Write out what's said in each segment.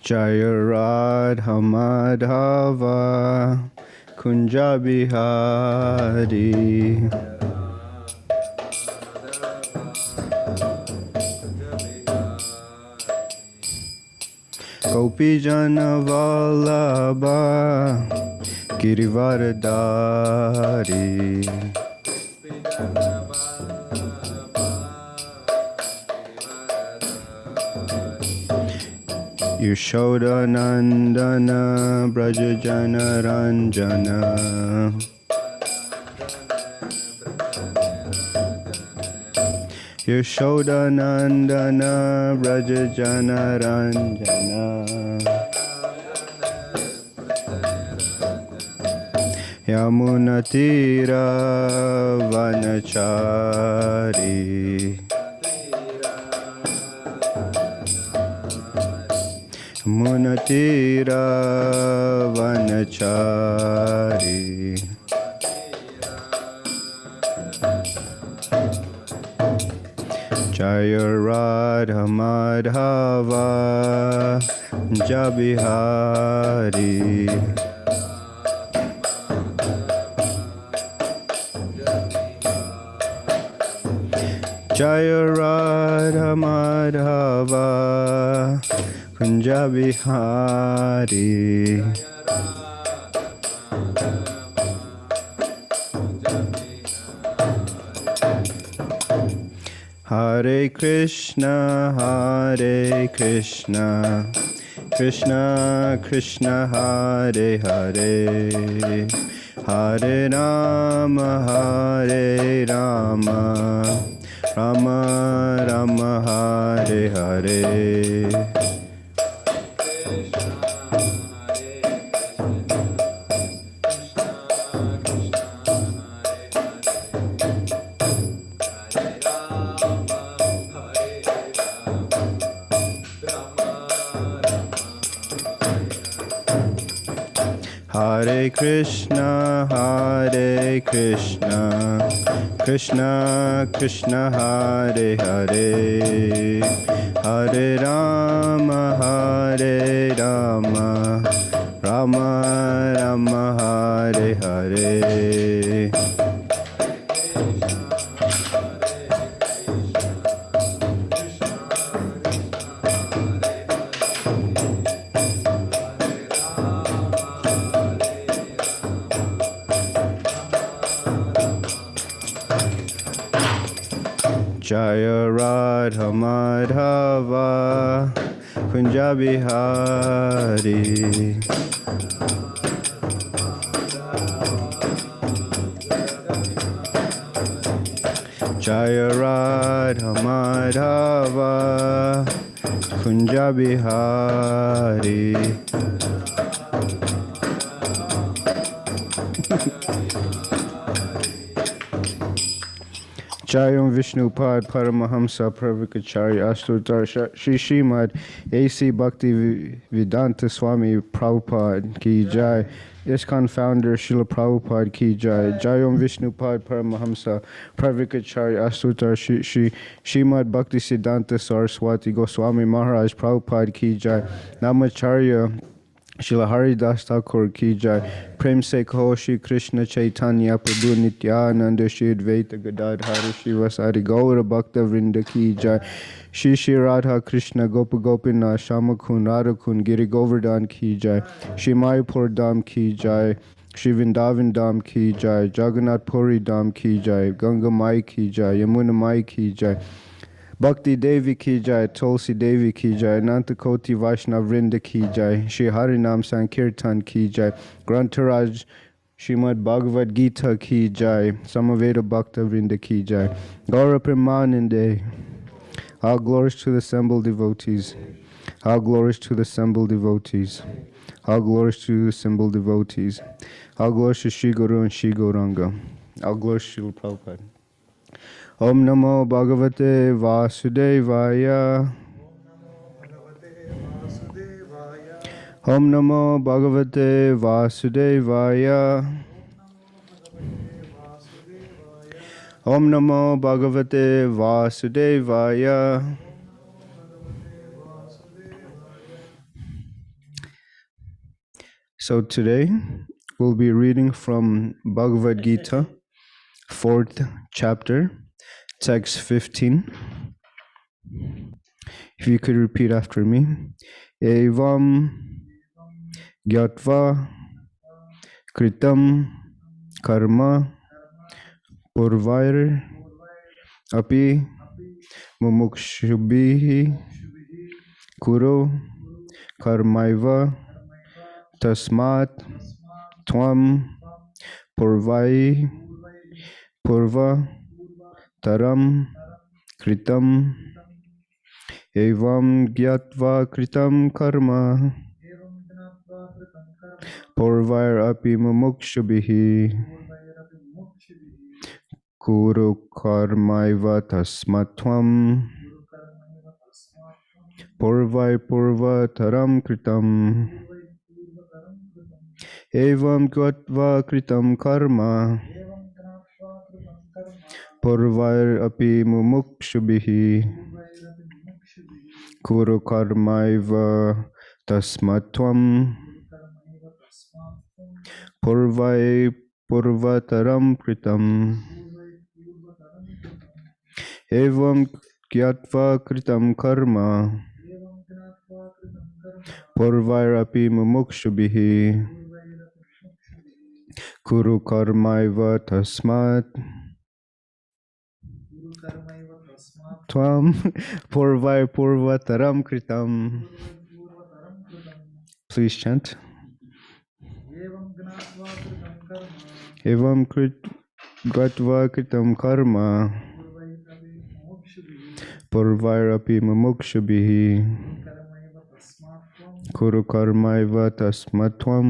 Jaya Radha Madhava Kunja Bihari. Gopi Jana Vallabha Girivardhari. Yashoda Nandana Brajajana Ranjana. Yashoda Nandana Brajajana Ranjana. Yamuna Tira Vanachari. Munatira Vanachari. Jaya Radha Madhava Jabihari. Jaya Radha Madhava Kunja Bihari. Hare Krishna, Hare Krishna, Krishna Krishna, Hare Hare, Hare Rama, Hare Rama, Rama Rama, Hare Hare. Hare Krishna, Hare Krishna, Krishna Krishna, Hare Hare, Hare Rama, Hare Rama, Rama Rama, Hare Hare. Jaya Radha Madhava Kunja Bihari. Jaya Radha Madhava Kunja Bihari. Jayam Vishnupad Paramahamsa Pravakacharya Astutar Shri Srimad A.C. Bhakti Vedanta Swami Prabhupada Ki Jai. ISKCON founder Srila Prabhupada Ki Jai. Jayam Vishnupad Paramahamsa Pravakacharya Astutar Shri Srimad Bhakti Siddhanta Saraswati Goswami Maharaj Prabhupada Ki Jai. Namacharya Srila Haridas Thakur Ki Jai. Prem se kaho Shri Krishna Chaitanya Prabhu Nityananda Shri Advaita Gadadhara Shivasari Gaura Bhakta Vrinda Ki Jai. Shri Shri Radha Krishna Gopa Gopinath Shamakun Radhakun Giri Govardhan Ki Jai. Shri Mayapur Dham Ki Jai. Shri Vrindavan Dham Ki Jai. Jagannath Puri Dham Ki Jai. Ganga Mai Ki Jai. Yamuna Mai Ki Jai. Bhakti Devi Ki Jai, Tulsi Devi Ki Jai, Nantakoti Vaishnav Vrinda Ki Jai, Shri Harinam Sankirtan Ki Jai, Grantaraj Srimad Bhagavad Gita Ki Jai, Samaveda Bhakta Vrinda Ki Jai, Gaura Premanande. All glories to the assembled devotees. All glories to the assembled devotees. All glories to the assembled devotees. All glories to Shri Guru and Shri Gauranga. All glories to Srila Prabhupada. Om Namo Bhagavate Vasudevaya. Om Namo Bhagavate Vasudevaya. Om Namo Bhagavate Vasudevaya. So today we'll be reading from Bhagavad Gita, 4th chapter, text 15. If you could repeat after me. Evam gyatva kritam karma purvair api mumukshubhihi kuro karmaiva tasmat tvam purvai purva taram kritam evam gyatva kritam karma purvair api mumukshubhihi kuru karmaiva tasmat tvam purvai purva taram kritam evam gyatva kritam karma purvair api mumukshubhihi kuru karmaiva tasmat tvam purvai purva taram kritam evam gyatva kritam karma purvair api mumukshubhihi kuru karmaiva tasmat tvam purvai purva taram kritam. Please chant. Evam gyatva kritam karma purvair api mumukshubhihi kuru karmaiva tasmat tvam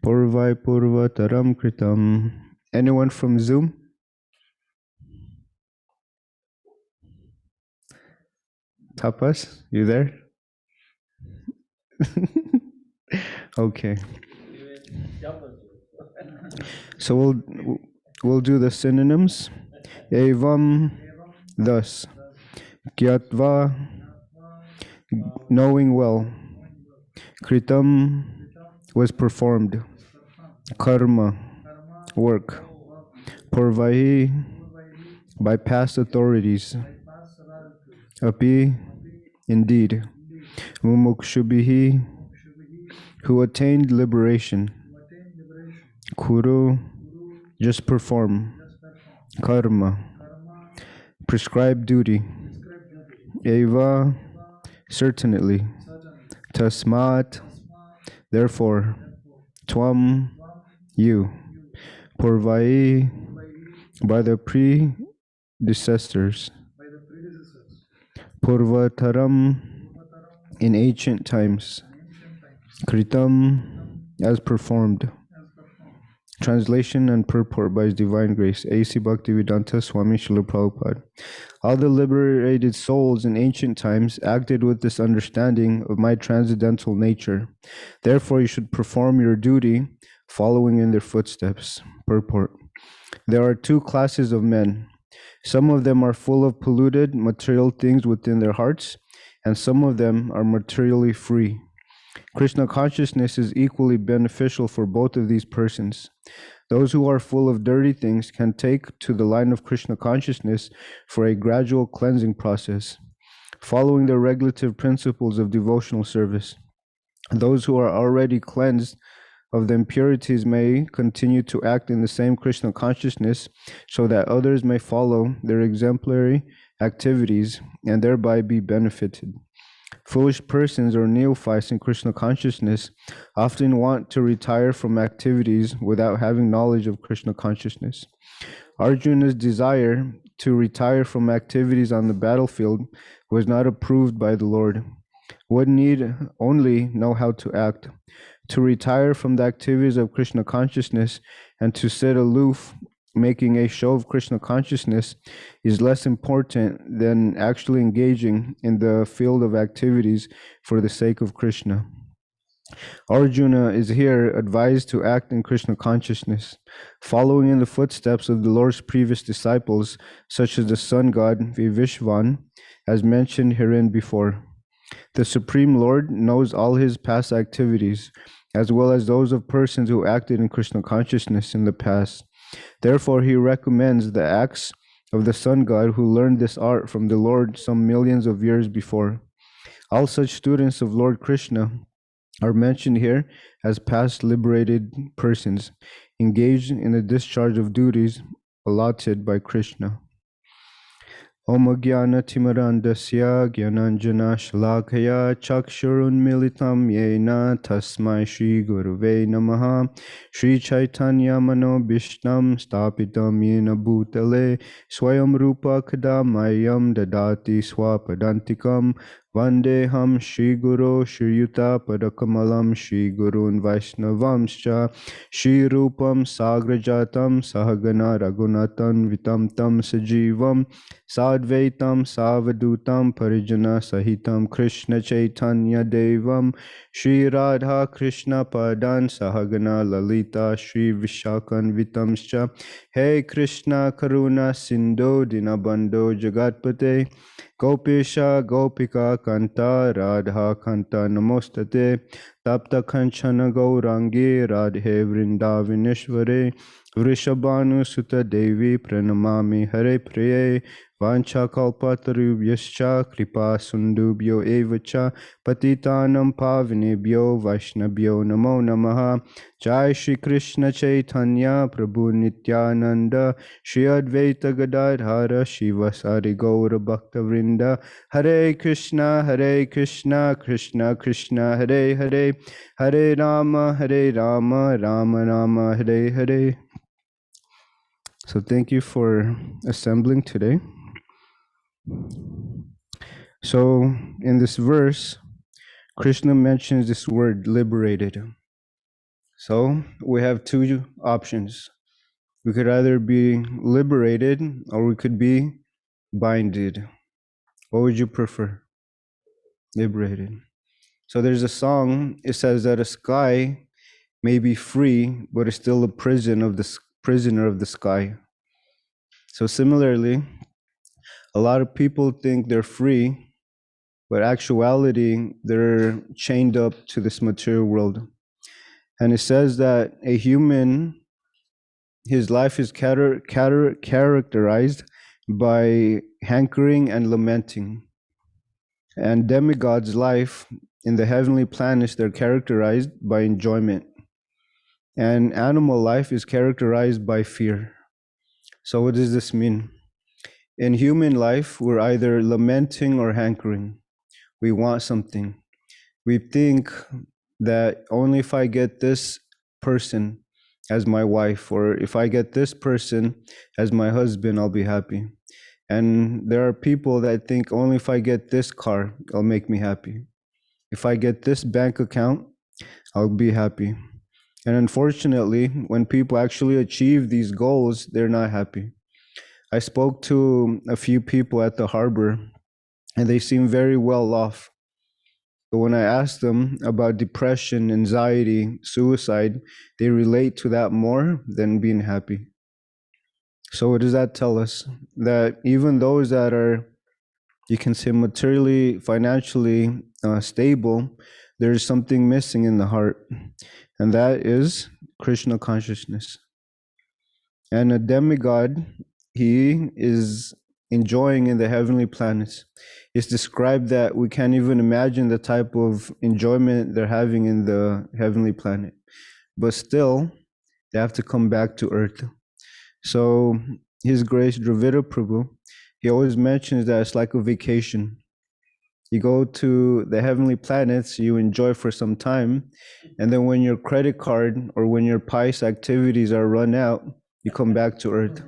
purvai purva taram kritam. Anyone from Zoom? Tapas, you there? Okay. So we'll do the synonyms. Evam, thus. Gyatva, knowing well. Kritam, was performed. Karma, work. Purvai, by past authorities. Api, indeed. Mumukshubhihi, who attained liberation. Kuru, just perform. Karma, prescribed duty. Eva, certainly. Tasmat, therefore. Tvam, you. Purvai, by the predecessors. Purvataram, in ancient times. Kritam, as performed. Translation and purport by His Divine Grace, HG Bhaktivedanta Swami Srila Prabhupada. All the liberated souls in ancient times acted with this understanding of my transcendental nature. Therefore, you should perform your duty following in their footsteps. Purport. There are two classes of men. Some of them are full of polluted material things within their hearts, and some of them are materially free. Krishna consciousness is equally beneficial for both of these persons. Those who are full of dirty things can take to the line of Krishna consciousness for a gradual cleansing process, following the regulative principles of devotional service. Those who are already cleansed of the impurities may continue to act in the same Krishna consciousness so that others may follow their exemplary activities and thereby be benefited. Foolish persons or neophytes in Krishna consciousness often want to retire from activities without having knowledge of Krishna consciousness. Arjuna's desire to retire from activities on the battlefield was not approved by the Lord. One need only know how to act. To retire from the activities of Krishna consciousness and to sit aloof, making a show of Krishna consciousness, is less important than actually engaging in the field of activities for the sake of Krishna. Arjuna is here advised to act in Krishna consciousness, following in the footsteps of the Lord's previous disciples, such as the sun god Vivasvān, as mentioned hereinbefore. The Supreme Lord knows all his past activities, as well as those of persons who acted in Krishna consciousness in the past. Therefore, he recommends the acts of the sun god who learned this art from the Lord some millions of years before. All such students of Lord Krishna are mentioned here as past liberated persons, engaged in the discharge of duties allotted by Krishna. Om Jnana Timarandasya Jnananjana Shalakaya Chakshurunmilitam Yena Tasmai Shri Guruve Namaha Shri Chaitanya Mano Bhishtam Stapitam Yena Bhutale Swayam Rupa Kadamayam Dadati Swapadantikam Vandeham Shri Guru Shri Yuta Padakamalam Shri Gurun Vaishnavamscha Shri Rupam Sagrajatam Sahagana Raghunatan Vitam Tam Sajivam Sadvaitam Savadutam Parijana Sahitam Krishna Chaitanya Devam Shri Radha Krishna Padan Sahagana Lalita Shri Vishakan Vitamscha Hey Krishna Karuna Sindhu Dinabando Jagatpate Gopisha Gopika Kanta Radha Kanta Namostate Tapta Kanchana Gaurangi Radhe Vrindavaneshware Vrishabhanu Sutta Devi Pranamami Hare Priye Vancha kalpatarubhyascha kripa sundubhyo evacha patitanam pavinebhyo vaishnabhyo namo namaha. Jai Shri Krishna Chaitanya Prabhu Nityananda Shri Advaita Gadadhara Shivasari Gaura Bhakta Vrinda Hare Krishna Krishna Krishna Hare Hare Hare Rama Rama Rama Hare Hare. So thank you for assembling today. So in this verse, Krishna mentions this word liberated. So we have two options. We could either be liberated or we could be binded. What would you prefer? Liberated. So there's a song, it says that a sky may be free, but it's still a prisoner of the sky. So similarly, a lot of people think they're free, but actuality, they're chained up to this material world. And it says that a human, his life is characterized by hankering and lamenting. And demigods' life in the heavenly planets, they're characterized by enjoyment. And animal life is characterized by fear. So what does this mean? In human life, we're either lamenting or hankering. We want something. We think that only if I get this person as my wife, or if I get this person as my husband, I'll be happy. And there are people that think only if I get this car, it'll make me happy. If I get this bank account, I'll be happy. And unfortunately, when people actually achieve these goals, they're not happy. I spoke to a few people at the harbor, and they seem very well off. But when I asked them about depression, anxiety, suicide, they relate to that more than being happy. So what does that tell us? That even those that are, you can say, materially, financially stable, there's something missing in the heart, and that is Krishna consciousness. And a demigod, he is enjoying in the heavenly planets. It's described that we can't even imagine the type of enjoyment they're having in the heavenly planet. But still, they have to come back to earth. So His Grace Dravida Prabhu, he always mentions that it's like a vacation. You go to the heavenly planets, you enjoy for some time, and then when your credit card or when your pious activities are run out, you come back to earth.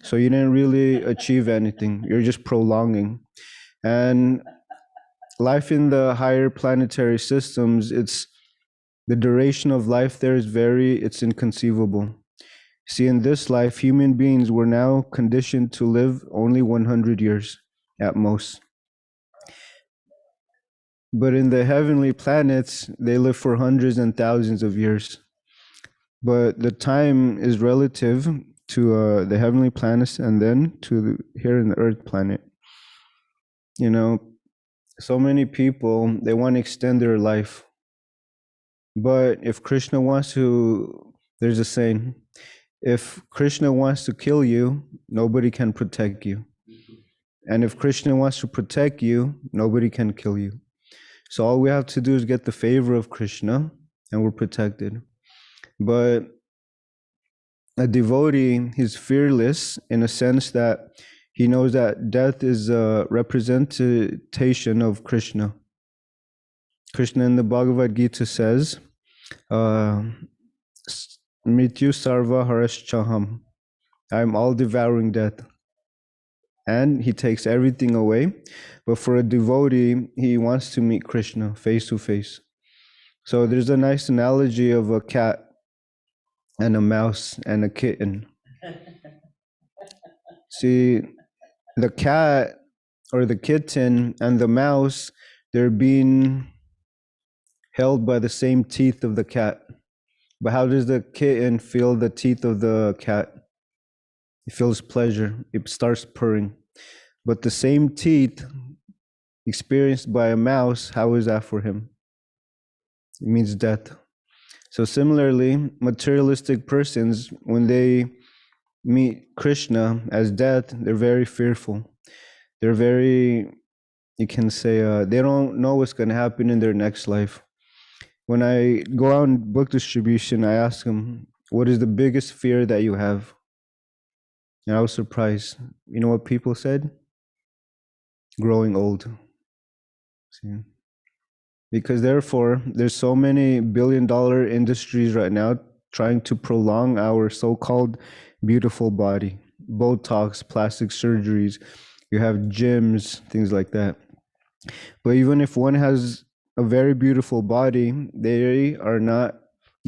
So you didn't really achieve anything. You're just prolonging. And life in the higher planetary systems, the duration of life there is it's inconceivable. See, in this life, human beings were now conditioned to live only 100 years at most. But in the heavenly planets, they live for hundreds and thousands of years. But the time is relative to the heavenly planets and then to here in the earth planet. You know, so many people, they want to extend their life. But if Krishna wants to, there's a saying, if Krishna wants to kill you, nobody can protect you. And if Krishna wants to protect you, nobody can kill you. So all we have to do is get the favor of Krishna and we're protected. But a devotee, he's fearless in a sense that he knows that death is a representation of Krishna. Krishna in the Bhagavad Gita says, Mrityu sarva haraschaham. I'm all devouring death. And he takes everything away. But for a devotee, he wants to meet Krishna face to face. So there's a nice analogy of a cat and a mouse and a kitten. See, the cat or the kitten and the mouse, they're being held by the same teeth of the cat. But how does the kitten feel the teeth of the cat? It feels pleasure. It starts purring. But the same teeth experienced by a mouse, how is that for him? It means death. So similarly, materialistic persons, when they meet Krishna as death, they're very fearful. They're very, you can say, they don't know what's going to happen in their next life. When I go out on book distribution, I ask them, what is the biggest fear that you have? And I was surprised. You know what people said? Growing old. See? Because therefore, there's so many billion-dollar industries right now trying to prolong our so-called beautiful body. Botox, plastic surgeries, you have gyms, things like that. But even if one has a very beautiful body, they are not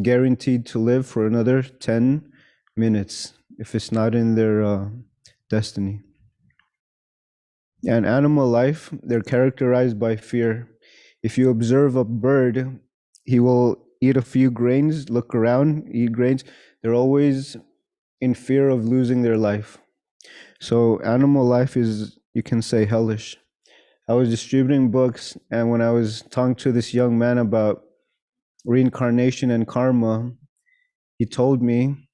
guaranteed to live for another 10 minutes if it's not in their destiny. And animal life, they're characterized by fear. If you observe a bird, he will eat a few grains, look around, eat grains. They're always in fear of losing their life. So animal life is, you can say, hellish. I was distributing books, and when I was talking to this young man about reincarnation and karma, he told me,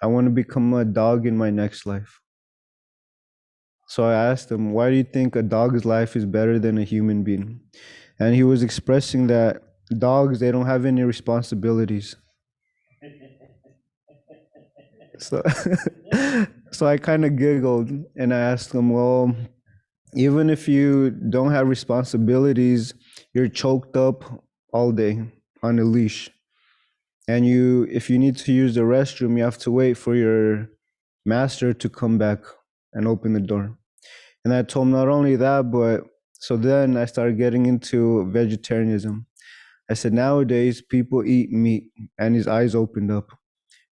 I want to become a dog in my next life. So I asked him, why do you think a dog's life is better than a human being? And he was expressing that dogs, they don't have any responsibilities. So, so I kind of giggled and I asked him, well, even if you don't have responsibilities, you're choked up all day on a leash. And if you need to use the restroom, you have to wait for your master to come back and open the door. And I told him not only that, but so then I started getting into vegetarianism. I said, nowadays people eat meat, and his eyes opened up.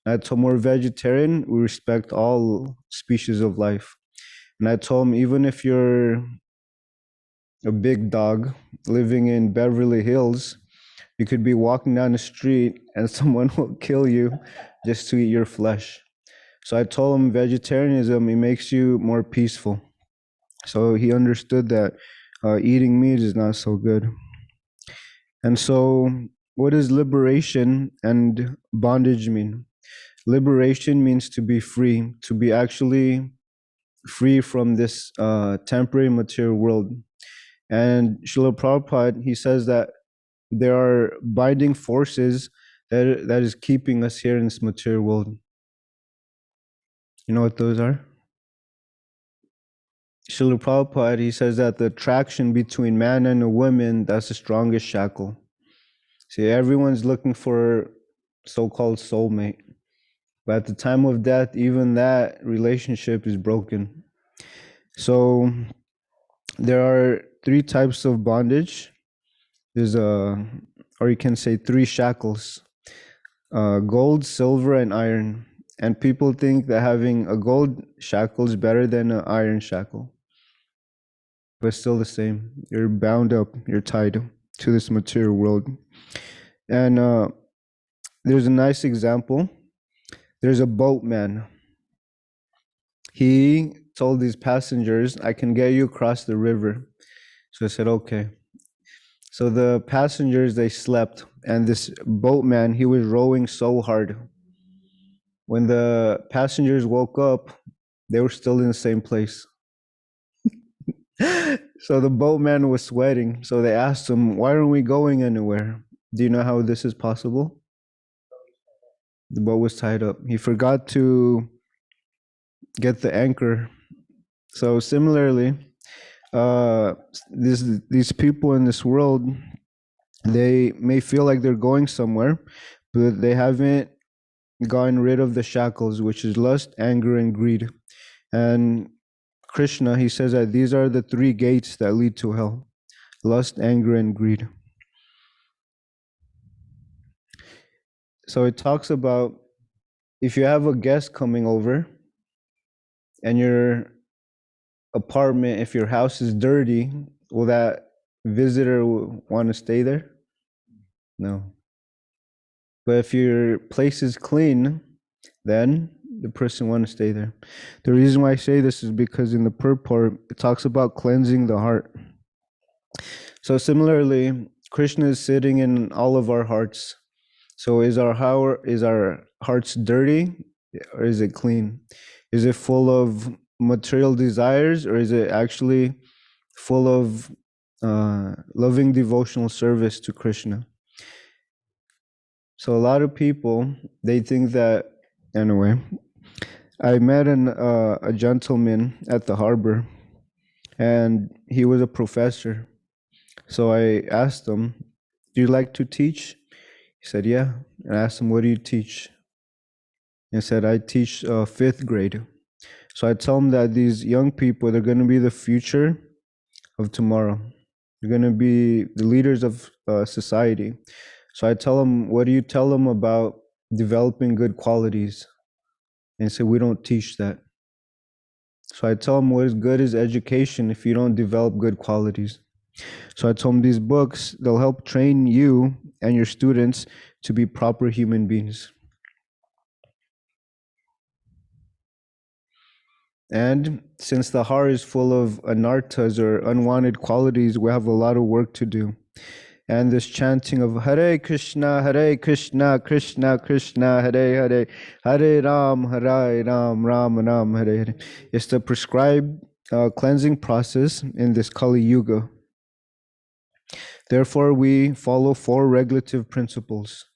And I told him we're vegetarian, we respect all species of life. And I told him, even if you're a big dog living in Beverly Hills, you could be walking down the street and someone will kill you just to eat your flesh. So I told him vegetarianism, it makes you more peaceful. So he understood that eating meat is not so good. And so what does liberation and bondage mean? Liberation means to be free, to be actually free from this temporary material world. And Srila Prabhupada, he says that there are binding forces that is keeping us here in this material world. You know what those are? Srila Prabhupada, he says that the attraction between man and a woman, that's the strongest shackle. See, everyone's looking for so-called soulmate. But at the time of death, even that relationship is broken. So there are 3 types of bondage. There's or you can say 3 shackles, gold, silver, and iron. And people think that having a gold shackle is better than an iron shackle. But it's still the same. You're bound up, you're tied to this material world. And there's a nice example. There's a boatman. He told these passengers, I can get you across the river. So I said, okay. So the passengers, they slept, and this boatman, he was rowing so hard. When the passengers woke up, they were still in the same place. So the boatman was sweating. So they asked him, "Why aren't we going anywhere?" Do you know how this is possible? The boat was tied up. He forgot to get the anchor. So similarly, these people in this world, they may feel like they're going somewhere, but they haven't gotten rid of the shackles, which is lust, anger, and greed. And Krishna, he says that these are the three gates that lead to hell: lust, anger, and greed. So it talks about if you have a guest coming over and your apartment, if your house is dirty, will that visitor want to stay there? No. But if your place is clean, then the person want to stay there. The reason why I say this is because in the purport, it talks about cleansing the heart. So similarly, Krishna is sitting in all of our hearts. So is our hearts dirty, or is it clean? Is it full of material desires, or is it actually full of loving devotional service to Krishna? So a lot of people, they think that, anyway, I met a gentleman at the harbor, and he was a professor. So I asked him, "Do you like to teach?" He said, "Yeah." And I asked him, "What do you teach?" He said, "I teach fifth grade." So I tell him that these young people, they're going to be the future of tomorrow. They're going to be the leaders of society. So I tell him, "What do you tell them about developing good qualities?" And he said, "We don't teach that." So I tell him, what is good is education if you don't develop good qualities. So I told him these books, they'll help train you and your students to be proper human beings. And since the heart is full of anarthas or unwanted qualities, we have a lot of work to do. And this chanting of Hare Krishna, Krishna Krishna, Hare Hare, Hare Ram, Ram Ram, Hare Hare, is the prescribed cleansing process in this Kali Yuga. Therefore, we follow 4 regulative principles.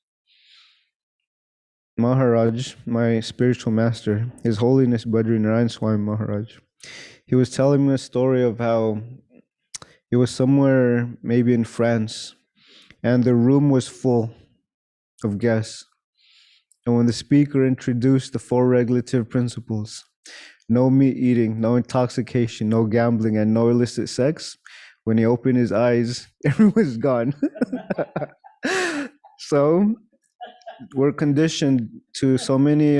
Maharaj, my spiritual master, His Holiness Badrinarayan Swami Maharaj, he was telling me a story of how he was somewhere, maybe in France, and the room was full of guests. And when the speaker introduced the 4 regulative principles, no meat eating, no intoxication, no gambling, and no illicit sex, when he opened his eyes, everyone was gone. So we're conditioned to so many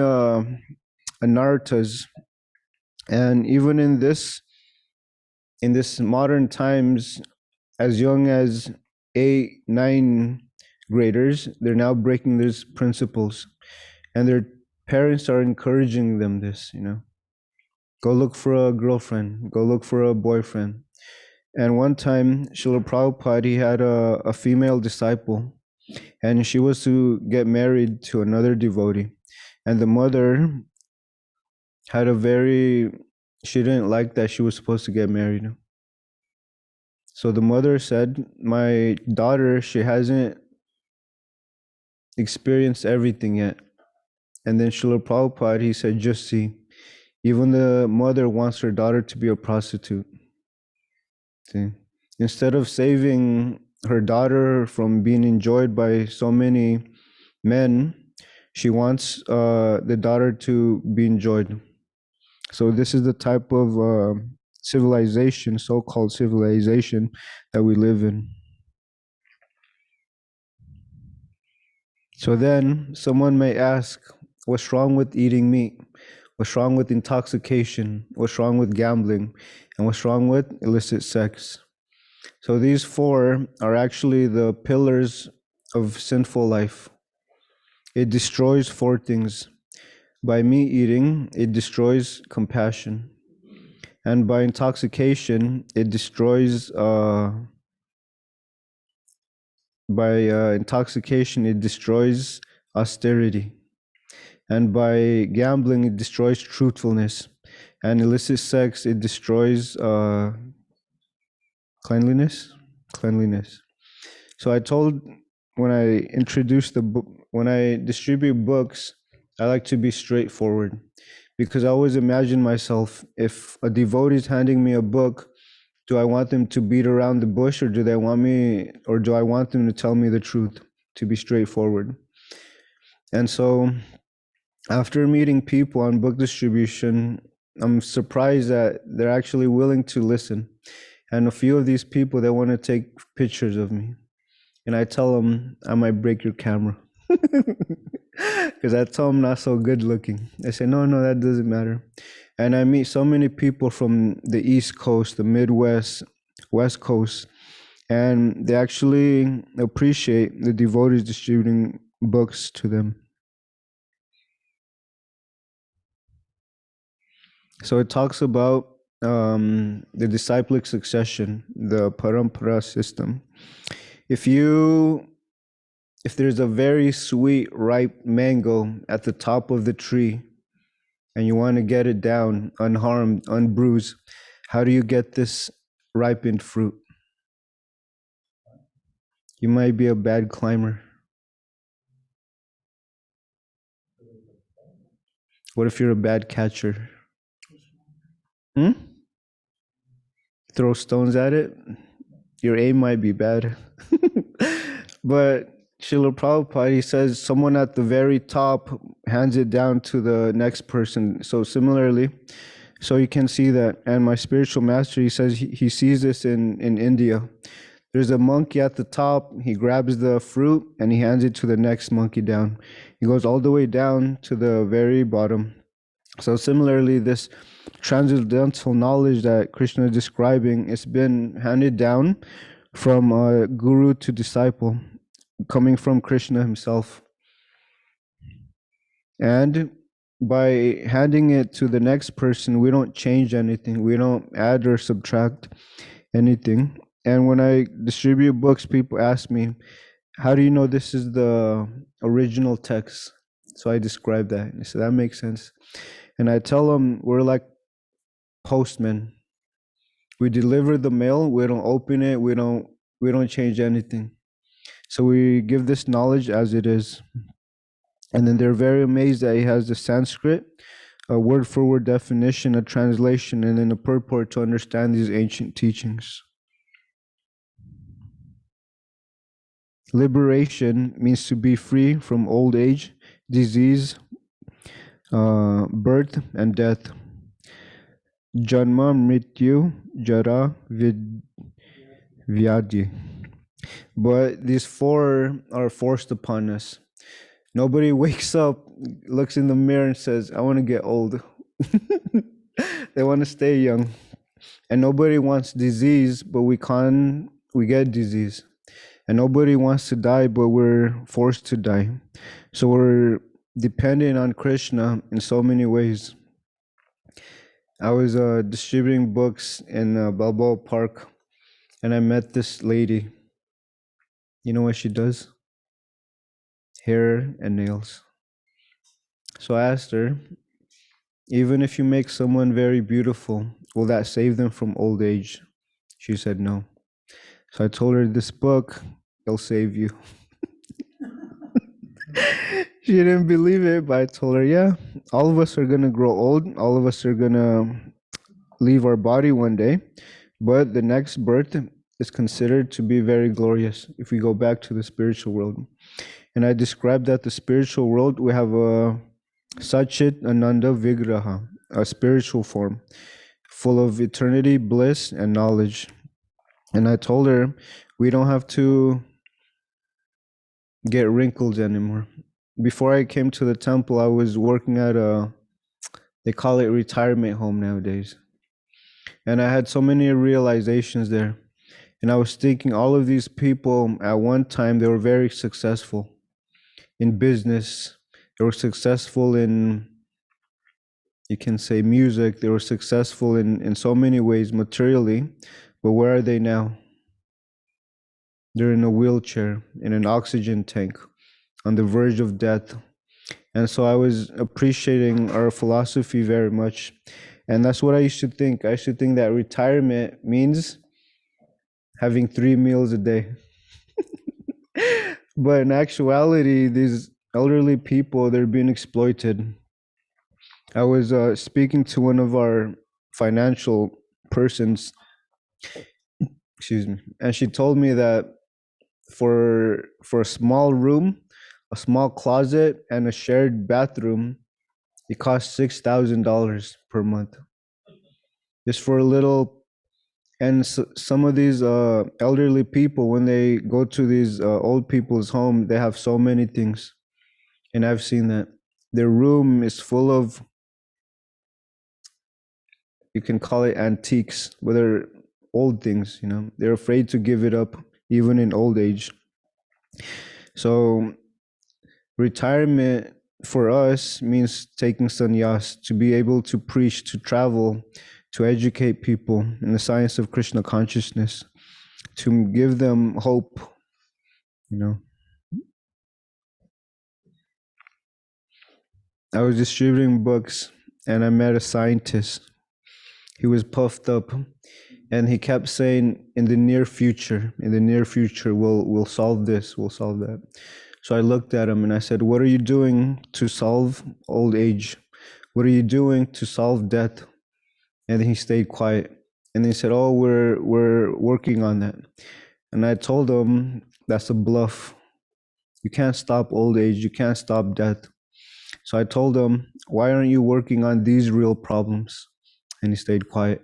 anarthas, and even in this modern times, as young as 8, 9 graders, they're now breaking these principles, and their parents are encouraging them this, go look for a girlfriend, go look for a boyfriend. And one time, Srila Prabhupada, he had a female disciple, and she was to get married to another devotee. And the mother had she didn't like that she was supposed to get married. So the mother said, "My daughter, she hasn't experienced everything yet." And then Srila Prabhupada, he said, "Just see, even the mother wants her daughter to be a prostitute." See? Instead of saving her daughter from being enjoyed by so many men, she wants the daughter to be enjoyed. So this is the type of civilization, so-called civilization, that we live in. So then someone may ask, what's wrong with eating meat? What's wrong with intoxication? What's wrong with gambling? And what's wrong with illicit sex? So these 4 are actually the pillars of sinful life. It destroys 4 things. By meat eating, it destroys compassion. And by intoxication, it destroys By intoxication, it destroys austerity. And by gambling, it destroys truthfulness. And illicit sex, it destroys cleanliness. Cleanliness. So I told, when I introduce the book, when I distribute books, I like to be straightforward, because I always imagine myself, if a devotee is handing me a book, do I want them to beat around the bush, or do they want me, or do I want them to tell me the truth, to be straightforward? And so after meeting people on book distribution, I'm surprised that they're actually willing to listen. And a few of these people, they want to take pictures of me. And I tell them, I might break your camera. Because I tell them not so good looking. They say, no, that doesn't matter. And I meet so many people from the East Coast, the Midwest, West Coast, and they actually appreciate the devotees distributing books to them. So it talks about the disciplic succession, the parampara system. If there's a very sweet, ripe mango at the top of the tree, and you want to get it down unharmed, unbruised, how do you get this ripened fruit? You might be a bad climber. What if you're a bad catcher? Throw stones at it? Your aim might be bad. But Srila Prabhupada, he says someone at the very top hands it down to the next person. So similarly, so you can see that. And my spiritual master, he says he sees this in India. There's a monkey at the top. He grabs the fruit and he hands it to the next monkey down. He goes all the way down to the very bottom. So similarly, this transcendental knowledge that Krishna is describing, it's been handed down from guru to disciple, coming from Krishna himself. And by handing it to the next person, we don't change anything. We don't add or subtract anything. And when I distribute books, people ask me, how do you know this is the original text? So I describe that. And so that makes sense. And I tell them we're like postmen. We deliver the mail, we don't open it, we don't change anything. So we give this knowledge as it is. And then they're very amazed that he has the Sanskrit, a word for word definition, a translation, and then a purport to understand these ancient teachings. Liberation means to be free from old age, disease, birth, and death. Janma, Mrityu, Jara, Vyadhi. But these four are forced upon us. Nobody wakes up, looks in the mirror and says, I want to get old. They want to stay young. And nobody wants disease, but we get disease. And nobody wants to die, but we're forced to die. So we're dependent on Krishna in so many ways. I was distributing books in Balboa Park, and I met this lady. You know what she does? Hair and nails. So I asked her, even if you make someone very beautiful, will that save them from old age? She said no. So I told her, this book, it'll save you. She didn't believe it, but I told her, yeah, all of us are going to grow old. All of us are going to leave our body one day. But the next birth is considered to be very glorious if we go back to the spiritual world. And I described that the spiritual world, we have a Satchit Ananda Vigraha, a spiritual form, full of eternity, bliss, and knowledge. And I told her, we don't have to get wrinkles anymore. Before I came to the temple, I was working at they call it retirement home nowadays. And I had so many realizations there. And I was thinking all of these people at one time, they were very successful in business. They were successful in, you can say, music. They were successful in so many ways materially. But where are they now? They're in a wheelchair, in an oxygen tank, on the verge of death. And so I was appreciating our philosophy very much. And that's what I used to think. I used to think that retirement means having 3 meals a day. But in actuality, these elderly people, they're being exploited. I was speaking to one of our financial persons, excuse me, and she told me that for a small room, a small closet, and a shared bathroom, it costs $6,000 per month. Just for a little. And some of these elderly people, when they go to these old people's home, they have so many things, and I've seen that their room is full of, you can call it antiques, but they're old things. They're afraid to give it up even in old age. So retirement for us means taking sannyas, to be able to preach, to travel, to educate people in the science of Krishna consciousness, to give them hope. I was distributing books and I met a scientist. He was puffed up and he kept saying, in the near future, we'll solve this, we'll solve that. So I looked at him and I said, what are you doing to solve old age? What are you doing to solve death? And he stayed quiet. And he said, oh, we're working on that. And I told him, that's a bluff. You can't stop old age. You can't stop death. So I told him, why aren't you working on these real problems? And he stayed quiet.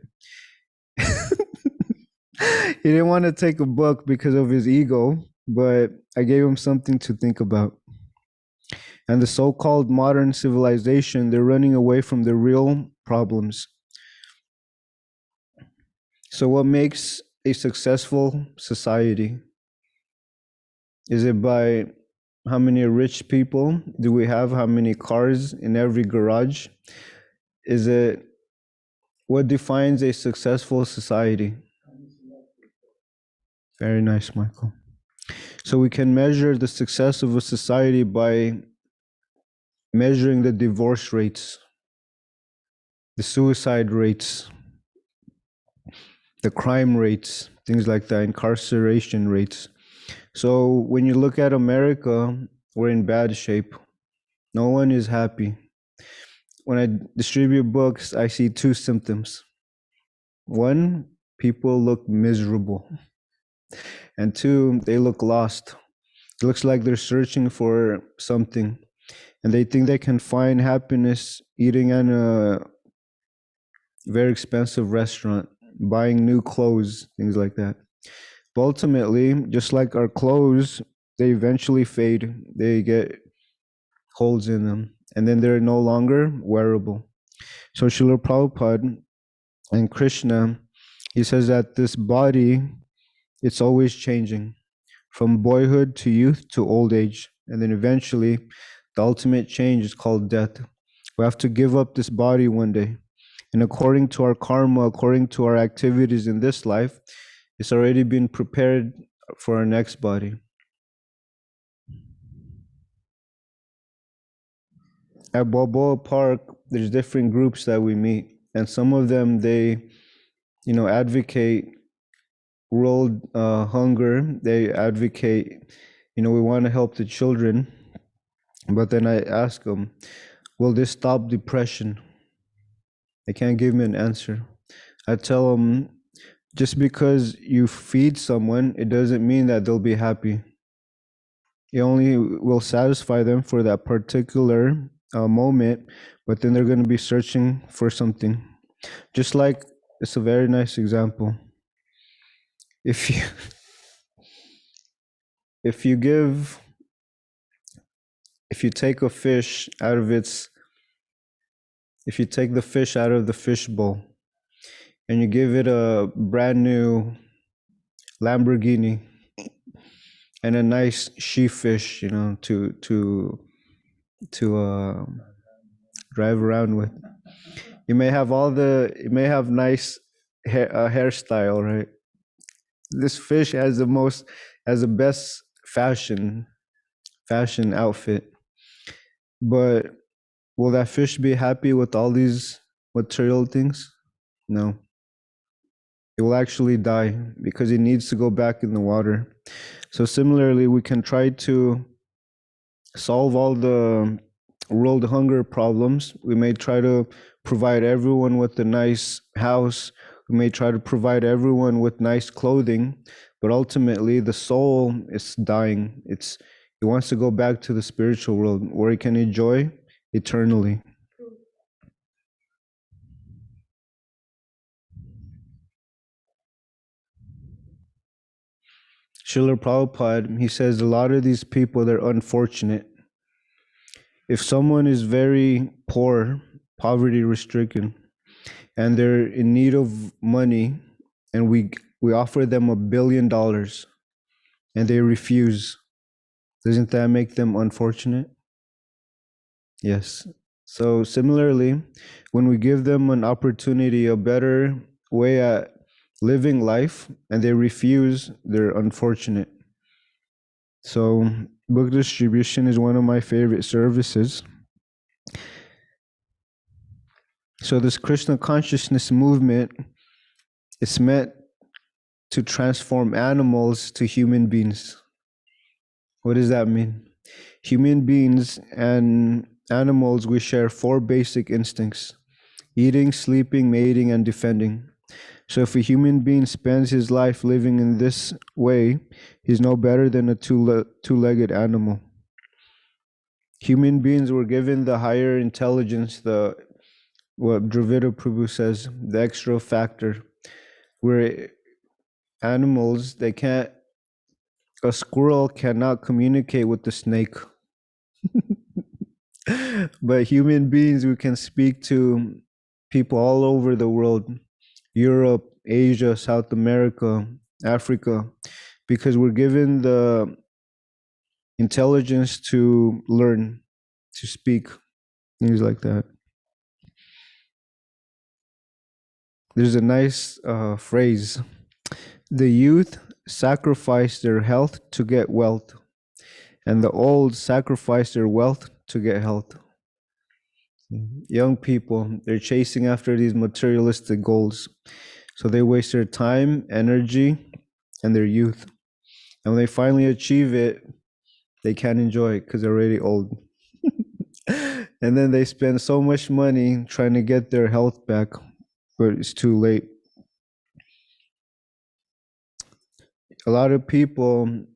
He didn't want to take a book because of his ego, but I gave him something to think about. And the so-called modern civilization, they're running away from the real problems. So what makes a successful society? Is it by how many rich people do we have? How many cars in every garage? Is it what defines a successful society? Very nice, Michael. So we can measure the success of a society by measuring the divorce rates, the suicide rates, the crime rates, things like that, incarceration rates. So when you look at America, we're in bad shape. No one is happy. When I distribute books, I see 2 symptoms. 1, people look miserable. And 2, they look lost. It looks like they're searching for something. And they think they can find happiness eating in a very expensive restaurant, buying new clothes, things like that. But ultimately, just like our clothes, they eventually fade. They get holes in them, and then they're no longer wearable. So Srila Prabhupada and Krishna, he says that this body, it's always changing from boyhood to youth to old age. And then eventually, the ultimate change is called death. We have to give up this body one day. And according to our karma, according to our activities in this life, it's already been prepared for our next body. At Balboa Park, there's different groups that we meet. And some of them, they, advocate world hunger. They advocate, we want to help the children. But then I ask them, will this stop depression? They can't give me an answer. I tell them, just because you feed someone, it doesn't mean that they'll be happy. It only will satisfy them for that particular moment, but then they're going to be searching for something. Just like, it's a very nice example. If you take a fish out of if you take the fish out of the fish bowl and you give it a brand new Lamborghini and a nice she-fish, to drive around with, it may have nice hairstyle, right? This fish has the most as the best fashion outfit. But will that fish be happy with all these material things? No. It will actually die because it needs to go back in the water. So similarly, we can try to solve all the world hunger problems. We may try to provide everyone with a nice house. We may try to provide everyone with nice clothing, but ultimately the soul is dying. It wants to go back to the spiritual world where it can enjoy eternally. Srila Prabhupada, he says a lot of these people, they're unfortunate. If someone is very poor, poverty restricted, and they're in need of money, and we offer them $1 billion and they refuse, doesn't that make them unfortunate? Yes. So similarly, when we give them an opportunity, a better way at living life, and they refuse, they're unfortunate. So book distribution is one of my favorite services. So this Krishna consciousness movement is meant to transform animals to human beings. What does that mean? Human beings and animals, we share 4 basic instincts: eating, sleeping, mating, and defending. So if a human being spends his life living in this way, he's no better than a two-legged animal. Human beings were given the higher intelligence, what Dravida Prabhu says, the extra factor, where animals, a squirrel cannot communicate with the snake. But human beings, we can speak to people all over the world, Europe, Asia, South America, Africa, because we're given the intelligence to learn, to speak, things like that. There's a nice phrase: the youth sacrifice their health to get wealth, and the old sacrifice their wealth to get health. Young people, they're chasing after these materialistic goals. So they waste their time, energy, and their youth. And when they finally achieve it, they can't enjoy it because they're already old. And then they spend so much money trying to get their health back, but it's too late. A lot of people,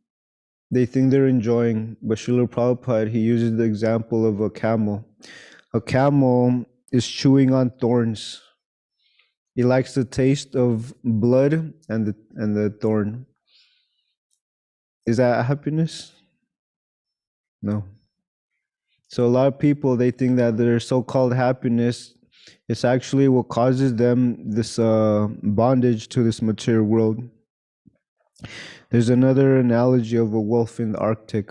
they think they're enjoying, but Srila Prabhupada, he uses the example of a camel. A camel is chewing on thorns. He likes the taste of blood and the thorn. Is that happiness? No. So a lot of people, they think that their so-called happiness is actually what causes them this bondage to this material world. There's another analogy of a wolf in the Arctic.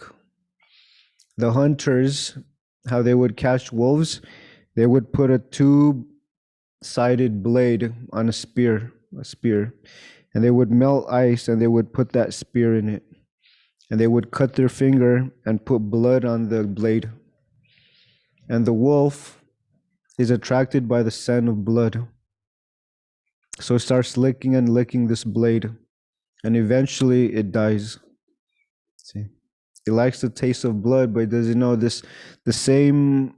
The hunters, how they would catch wolves, they would put a two-sided blade on a spear, and they would melt ice and they would put that spear in it. And they would cut their finger and put blood on the blade. And the wolf is attracted by the scent of blood. So it starts licking and licking this blade. And eventually it dies. See? It likes the taste of blood, but it doesn't know the same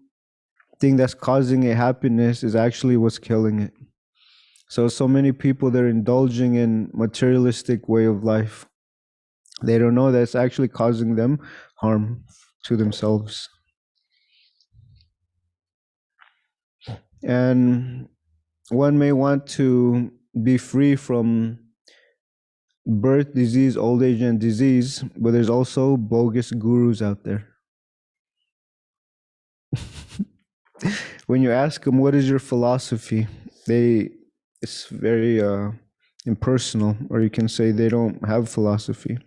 thing that's causing it happiness is actually what's killing it. So many people, they're indulging in materialistic way of life. They don't know that it's actually causing them harm to themselves. And one may want to be free from birth, disease, old age, and disease, but there's also bogus gurus out there. When you ask them, what is your philosophy? It's very impersonal, or you can say they don't have philosophy.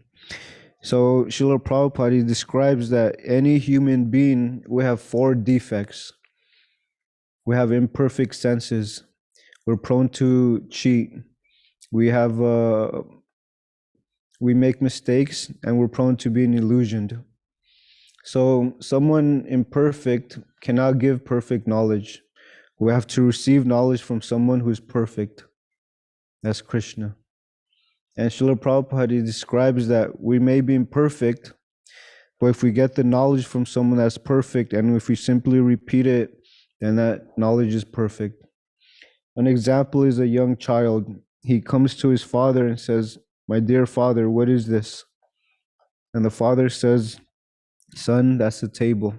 So Srila Prabhupada describes that any human being, we have 4 defects. We have imperfect senses. We're prone to cheat. We have we make mistakes, and we're prone to being illusioned. So someone imperfect cannot give perfect knowledge. We have to receive knowledge from someone who's perfect. That's Krishna. And Srila Prabhupada describes that we may be imperfect, but if we get the knowledge from someone that's perfect, and if we simply repeat it, then that knowledge is perfect. An example is a young child. He comes to his father and says, "My dear father, what is this?" And the father says, "Son, that's a table."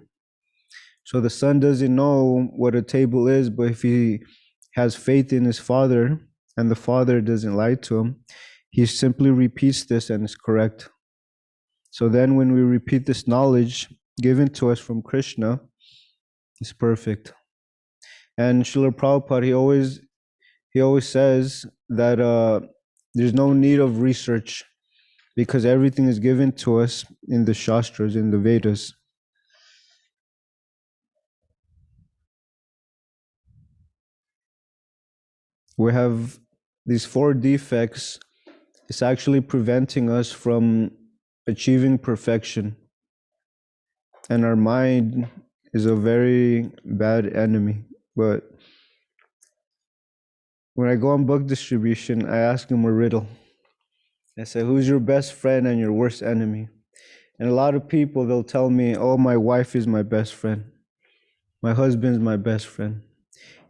So the son doesn't know what a table is, but if he has faith in his father and the father doesn't lie to him, he simply repeats this and it's correct. So then when we repeat this knowledge given to us from Krishna, it's perfect. And Srila Prabhupada, he always says that there's no need of research because everything is given to us in the Shastras, in the Vedas. We have these 4 defects. It's actually preventing us from achieving perfection. And our mind is a very bad enemy. But when I go on book distribution, I ask them a riddle. I say, who's your best friend and your worst enemy? And a lot of people, they'll tell me, oh, my wife is my best friend. My husband's my best friend.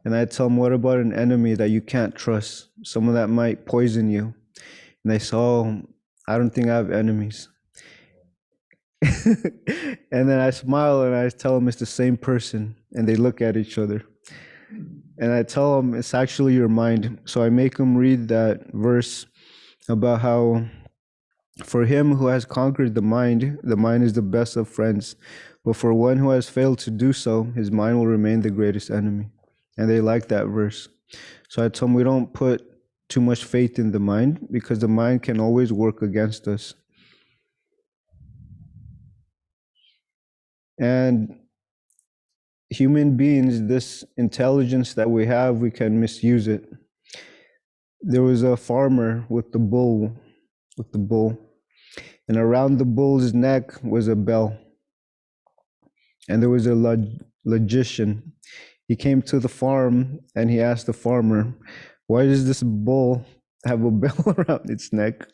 And I tell them, what about an enemy that you can't trust? Someone that might poison you. And they say, oh, I don't think I have enemies. And then I smile and I tell them it's the same person. And they look at each other. And I tell them it's actually your mind. So I make them read that verse about how for him who has conquered the mind is the best of friends. But for one who has failed to do so, his mind will remain the greatest enemy. And they like that verse. So I tell them we don't put too much faith in the mind because the mind can always work against us. And human beings, this intelligence that we have, we can misuse it. There was a farmer with the bull, and around the bull's neck was a bell. And there was a logician. He came to the farm and he asked the farmer, why does this bull have a bell around its neck?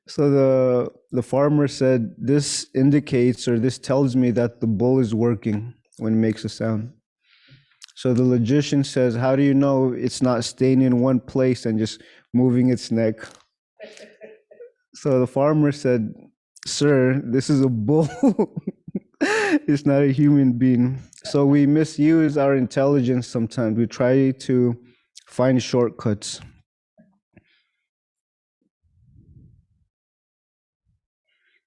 So the farmer said, this indicates, or this tells me that the bull is working when it makes a sound. So the logician says, how do you know it's not staying in one place and just moving its neck? So the farmer said, sir, this is a bull. It's not a human being. So we misuse our intelligence sometimes. We try to find shortcuts.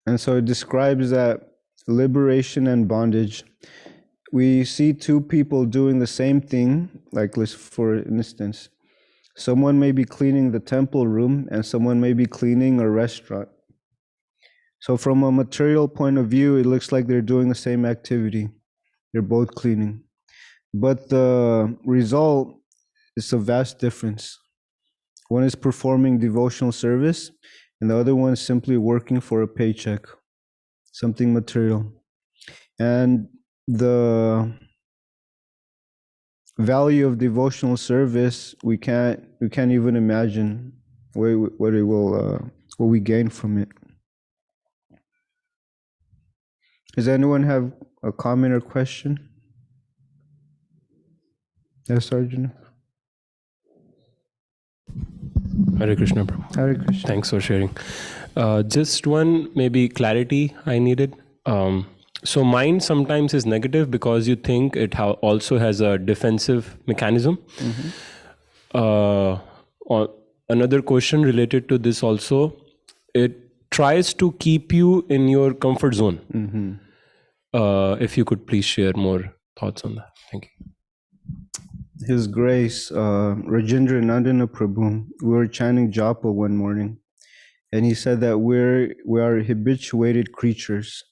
And so it describes that liberation and bondage. We see 2 people doing the same thing, like for instance, someone may be cleaning the temple room and someone may be cleaning a restaurant. So from a material point of view, it looks like they're doing the same activity. They're both cleaning. But the result is a vast difference. One is performing devotional service, and the other one is simply working for a paycheck, something material. And the value of devotional service, we can't even imagine what we gain from it. Does anyone have a comment or question? Yes, Arjuna. Hare Krishna, Prabhu. Hare Krishna. Thanks for sharing. Just one maybe clarity I needed. So mind sometimes is negative because you think it also has a defensive mechanism. Another question related to this also, it tries to keep you in your comfort zone. If you could please share more thoughts on that. Thank you. His Grace, Rajendra Nandana Prabhu, we were chanting japa one morning, and he said that we are habituated creatures.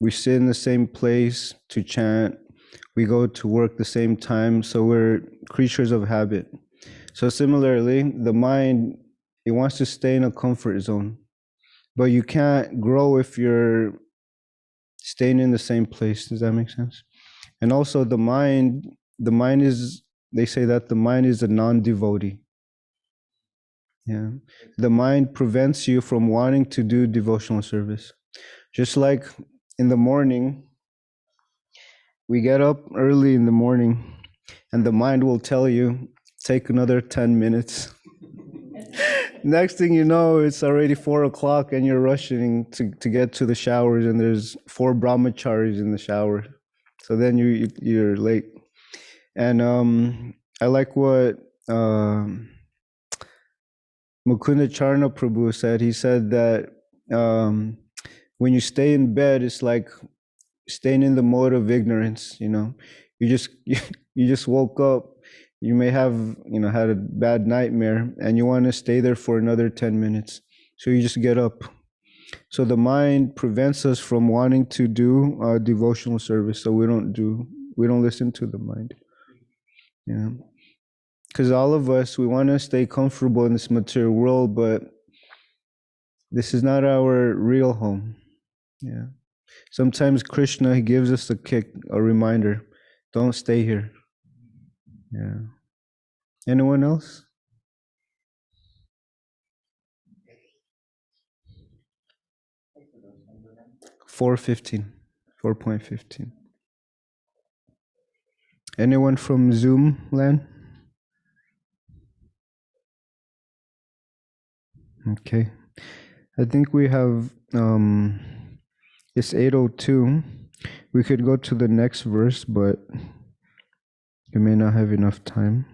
We sit in the same place to chant. We go to work the same time, so we're creatures of habit. So similarly, the mind It wants to stay in a comfort zone. But you can't grow if you're staying in the same place. Does that make sense? And also the mind is, they say that the mind is a non-devotee. Yeah. The mind prevents you from wanting to do devotional service. Just like in the morning, we get up early in the morning and the mind will tell you, take another 10 minutes. Next thing you know, it's already 4 o'clock and you're rushing to get to the showers, and there's 4 brahmacharis in the shower. So then you're late. And I like what Mukunda Charna Prabhu said. He said that when you stay in bed, it's like staying in the mode of ignorance. You just woke up. You may have had a bad nightmare, and you want to stay there for another 10 minutes. So you just get up. So the mind prevents us from wanting to do devotional service. So we don't listen to the mind. Yeah. Because all of us, we want to stay comfortable in this material world, but this is not our real home. Yeah. Sometimes Krishna, he gives us a kick, a reminder. Don't stay here. Yeah. Anyone else? .15. Anyone from Zoom land? Okay. I think we have, it's 8:02. We could go to the next verse, but you may not have enough time.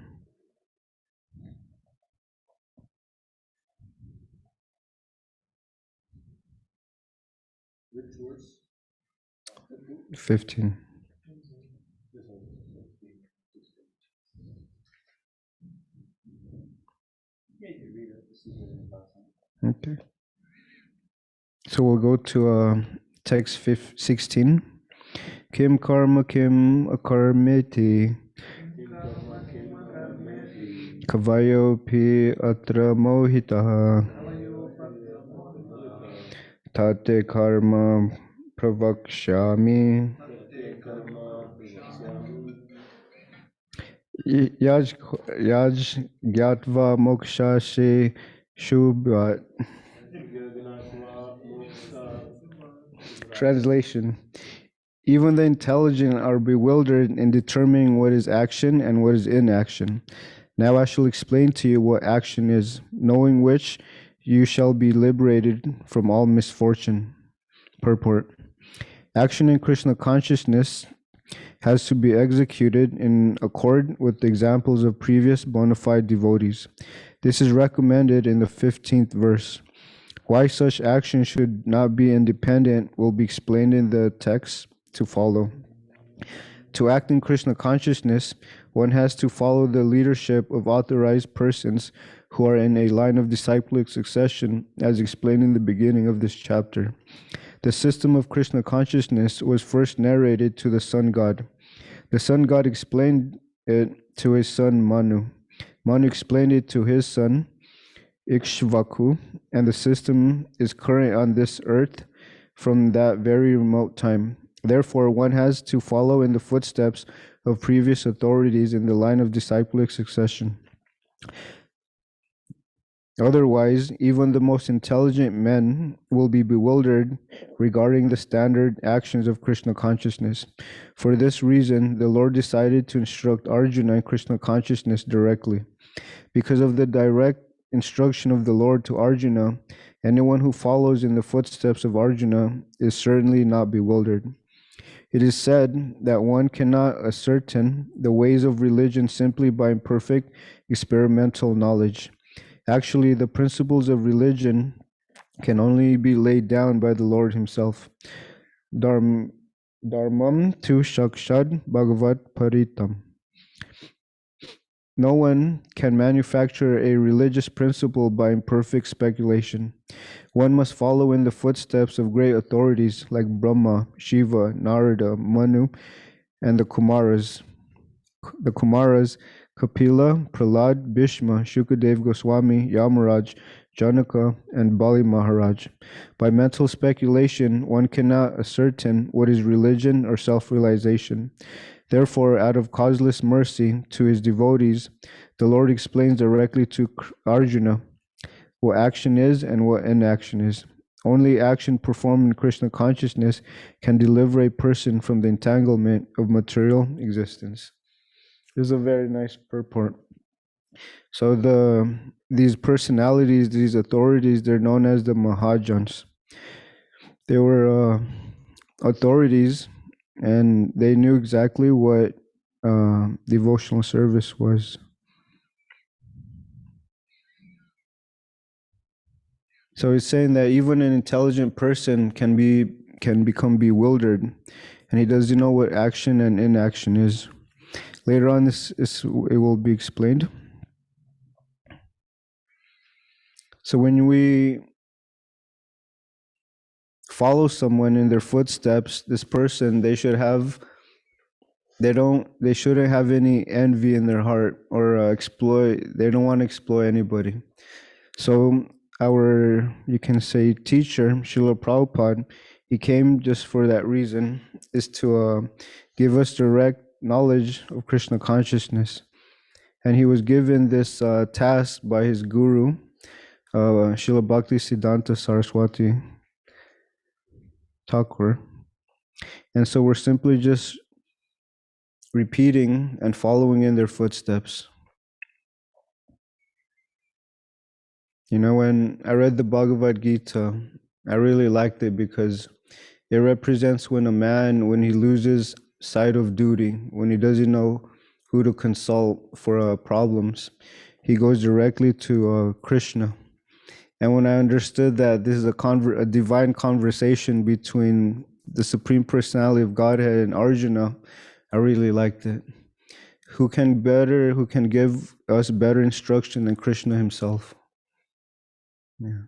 Which verse? 15. Okay. So we'll go to text 16. Kim karma kim akarmeti kavayo pi atra mohitaha tate karma pravakshami yaj gyatva moksha se shubhat. Translation: even the intelligent are bewildered in determining what is action and what is inaction. Now I shall explain to you what action is, knowing which you shall be liberated from all misfortune. Purport: action in Krishna consciousness has to be executed in accord with the examples of previous bona fide devotees. This is recommended in the 15th verse. Why such action should not be independent will be explained in the text to follow. To act in Krishna consciousness, one has to follow the leadership of authorized persons who are in a line of disciplic succession, as explained in the beginning of this chapter. The system of Krishna consciousness was first narrated to the sun god. The sun god explained it to his son Manu. Manu explained it to his son Ikshvaku, and the system is current on this earth from that very remote time. Therefore, one has to follow in the footsteps of previous authorities in the line of disciplic succession. Otherwise, even the most intelligent men will be bewildered regarding the standard actions of Krishna consciousness. For this reason, the Lord decided to instruct Arjuna in Krishna consciousness directly. Because of the direct instruction of the Lord to Arjuna, anyone who follows in the footsteps of Arjuna is certainly not bewildered. It is said that one cannot ascertain the ways of religion simply by imperfect experimental knowledge. Actually, the principles of religion can only be laid down by the Lord himself. Dharmam tu shakshad bhagavat paritam. No one can manufacture a religious principle by imperfect speculation. One must follow in the footsteps of great authorities like Brahma, Shiva, Narada, Manu, and the Kumaras. The Kumaras, Kapila, Prahlad, Bhishma, Shukadev Goswami, Yamaraj, Janaka, and Bali Maharaj. By mental speculation, one cannot ascertain what is religion or self-realization. Therefore, out of causeless mercy to his devotees, the Lord explains directly to Arjuna what action is and what inaction is. Only action performed in Krishna consciousness can deliver a person from the entanglement of material existence. This is a very nice purport. So these personalities, these authorities, they're known as the Mahajans. They were authorities, and they knew exactly what devotional service was. So he's saying that even an intelligent person can become bewildered, and he doesn't know what action and inaction is. Later on, it will be explained. So when we follow someone in their footsteps, this person, they shouldn't have any envy in their heart or they don't want to exploit anybody. So you can say, teacher, Srila Prabhupada, he came just for that reason, is to give us direct knowledge of Krishna consciousness. And he was given this task by his guru, Srila Bhakti Siddhanta Saraswati Thakur. And so we're simply just repeating and following in their footsteps. You know, when I read the Bhagavad Gita, I really liked it because it represents when he loses sight of duty, when he doesn't know who to consult for problems, he goes directly to Krishna. And when I understood that this is a divine conversation between the Supreme Personality of Godhead and Arjuna, I really liked it. Who can give us better instruction than Krishna himself? Yeah.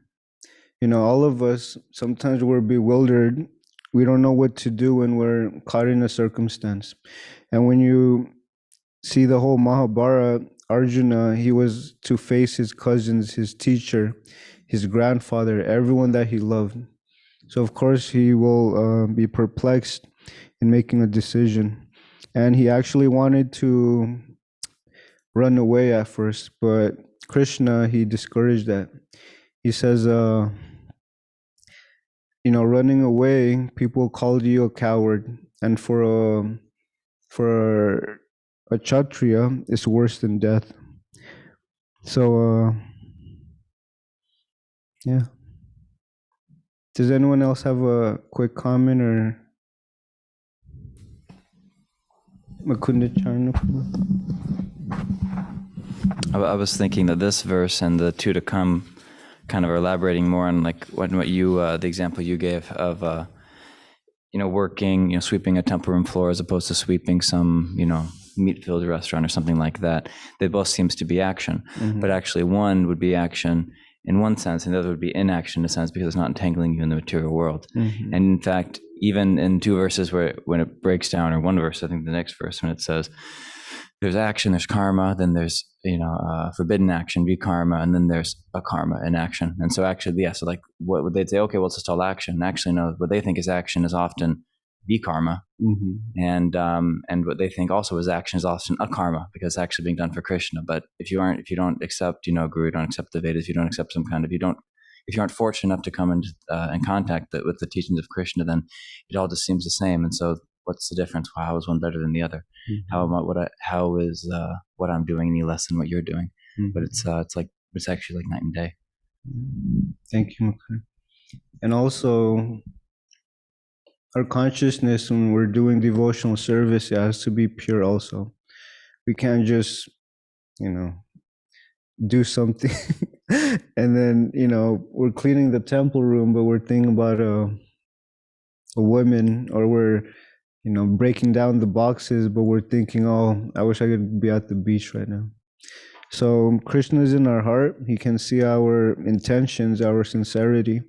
You know, all of us, sometimes we're bewildered. We don't know what to do when we're caught in a circumstance. And when you see the whole Mahabharata, Arjuna, he was to face his cousins, his teacher, his grandfather, everyone that he loved. So of course he will be perplexed in making a decision. And he actually wanted to run away at first, but Krishna, he discouraged that. He says, running away, people called you a coward, and for a Kshatriya, it's worse than death. So, yeah. Does anyone else have a quick comment or Makunda Charna? I was thinking that this verse and the two to come kind of are elaborating more on like what you the example you gave of working, sweeping a temple room floor as opposed to sweeping some meat-filled restaurant or something like that. They both seems to be action, but actually one would be action in one sense, and the other would be inaction in a sense because it's not entangling you in the material world. And in fact, even in two verses when it breaks down, or one verse, I think the next verse, when it says there's action, there's karma, then there's forbidden action, vikarma, and then there's akarma in action. And so actually, so like what would they say? Okay, well, it's just all action. Actually, no, what they think is action is often vikarma, and what they think also is action is often akarma because it's actually being done for Krishna. But if you don't accept Guru, don't accept the Vedas, you don't accept if you aren't fortunate enough to come in contact with the teachings of Krishna, then it all just seems the same. And so, what's the difference? How is one better than the other? How is what I'm doing any less than what you're doing? But it's actually like night and day. Thank you, Mukher. And also, our consciousness when we're doing devotional service, it has to be pure also. We can't just, do something and then, we're cleaning the temple room, but we're thinking about a woman, or we're, breaking down the boxes, but we're thinking, oh, I wish I could be at the beach right now. So Krishna is in our heart. He can see our intentions, our sincerity.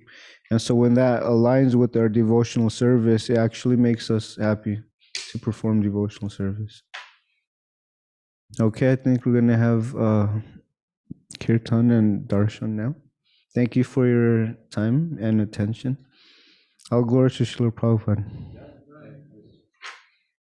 And so when that aligns with our devotional service, it actually makes us happy to perform devotional service. Okay, I think we're going to have Kirtan and Darshan now. Thank you for your time and attention. All glory to Srila Prabhupada.